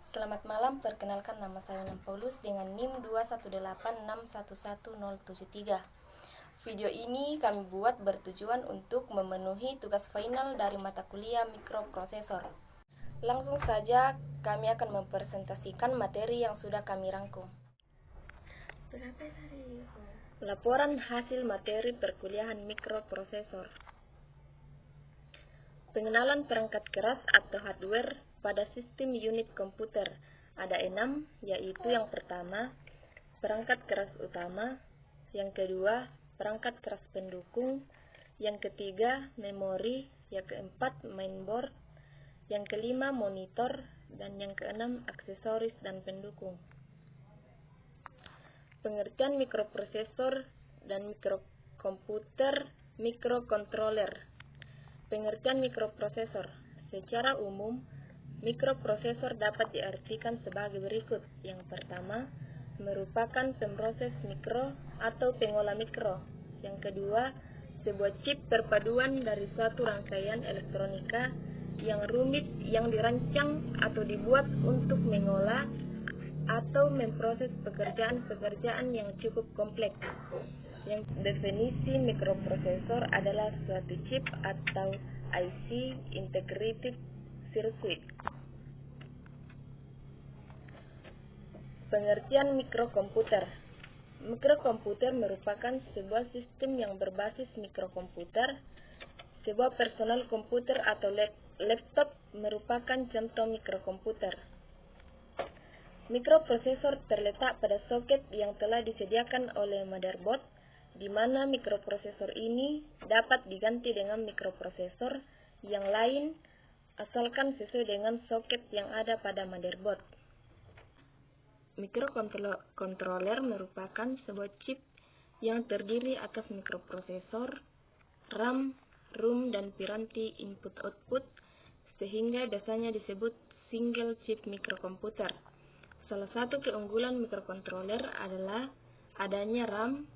Selamat malam, perkenalkan nama saya Nan Paulus dengan NIM 218611073. Video ini kami buat bertujuan untuk memenuhi tugas final dari mata kuliah mikroprosesor. Langsung saja kami akan mempresentasikan materi yang sudah kami rangkum. Laporan hasil materi perkuliahan mikroprosesor. Pengenalan perangkat keras atau hardware pada sistem unit komputer. Ada 6, yaitu yang pertama, perangkat keras utama, yang kedua, perangkat keras pendukung, yang ketiga, memori, yang keempat, mainboard, yang kelima, monitor, dan yang keenam, aksesoris dan pendukung. Pengertian mikroprosesor dan mikrokomputer, mikrocontroller. Pengertian mikroprosesor. Secara umum, mikroprosesor dapat diartikan sebagai berikut. Yang pertama, merupakan pemroses mikro atau pengolah mikro. Yang kedua, sebuah chip perpaduan dari suatu rangkaian elektronika yang rumit yang dirancang atau dibuat untuk mengolah atau memproses pekerjaan-pekerjaan yang cukup kompleks. Yang definisi mikroprosesor adalah suatu chip atau IC, Integrated Circuit. Pengertian mikrokomputer. Mikrokomputer merupakan sebuah sistem yang berbasis mikrokomputer. Sebuah personal komputer atau laptop merupakan contoh mikrokomputer. Mikroprosesor terletak pada soket yang telah disediakan oleh motherboard, di mana mikroprosesor ini dapat diganti dengan mikroprosesor yang lain asalkan sesuai dengan soket yang ada pada motherboard. Mikrocontroller merupakan sebuah chip yang terdiri atas mikroprosesor, RAM, ROM, dan piranti input-output, sehingga biasanya disebut single chip mikrokomputer. Salah satu keunggulan mikrocontroller adalah adanya RAM,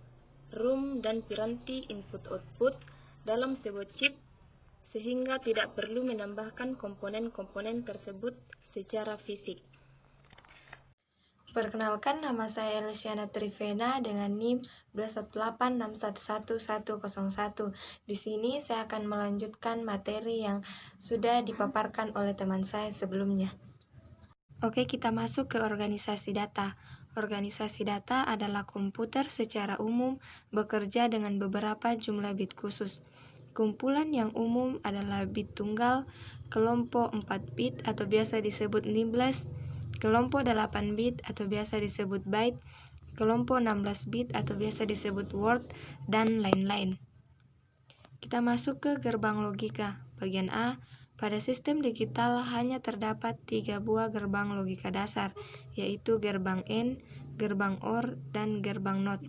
ROM, dan piranti input-output dalam sebuah chip, sehingga tidak perlu menambahkan komponen-komponen tersebut secara fisik. Perkenalkan, nama saya Elsiana Trivena dengan NIM 218611101. Di sini saya akan melanjutkan materi yang sudah dipaparkan oleh teman saya sebelumnya. Oke, kita masuk ke organisasi data. Organisasi data adalah komputer secara umum bekerja dengan beberapa jumlah bit khusus. Kumpulan yang umum adalah bit tunggal, kelompok 4 bit atau biasa disebut nibbles, kelompok 8 bit atau biasa disebut byte, kelompok 16 bit atau biasa disebut word, dan lain-lain. Kita masuk ke gerbang logika. Bagian A. Pada sistem digital hanya terdapat 3 buah gerbang logika dasar, yaitu gerbang AND, gerbang OR, dan gerbang NOT.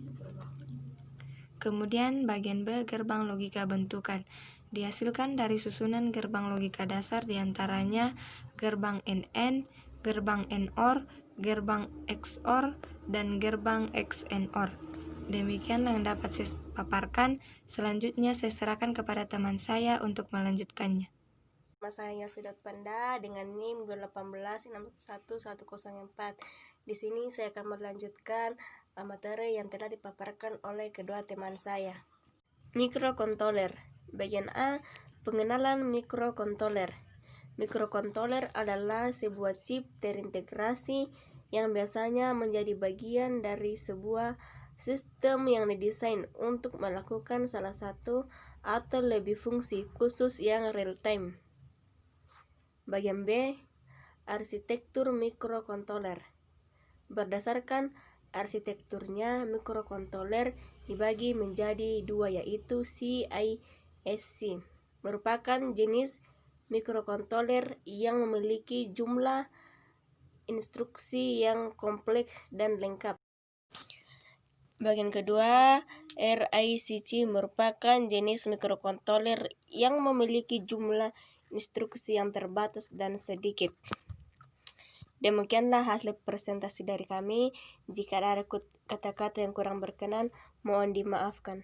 Kemudian bagian B, gerbang logika bentukan. Dihasilkan dari susunan gerbang logika dasar diantaranya gerbang NAND, gerbang NOR, gerbang XOR, dan gerbang XNOR. Demikian yang dapat saya paparkan. Selanjutnya saya serahkan kepada teman saya untuk melanjutkannya. Nama saya Sudat Panda dengan NIM 218611104. Di sini saya akan melanjutkan materi yang telah dipaparkan oleh kedua teman saya. Mikrocontroller. Bagian A, pengenalan mikrocontroller. Mikrocontroller adalah sebuah chip terintegrasi yang biasanya menjadi bagian dari sebuah sistem yang didesain untuk melakukan salah satu atau lebih fungsi khusus yang real time. Bagian B, arsitektur mikrocontroller. Berdasarkan arsitekturnya, mikrocontroller dibagi menjadi 2, yaitu CISC. Merupakan jenis mikrocontroller yang memiliki jumlah instruksi yang kompleks dan lengkap. Bagian kedua, RISC merupakan jenis mikrocontroller yang memiliki jumlah instruksi yang terbatas dan sedikit. Demikianlah hasil presentasi dari kami. Jika ada kata-kata yang kurang berkenan, mohon dimaafkan.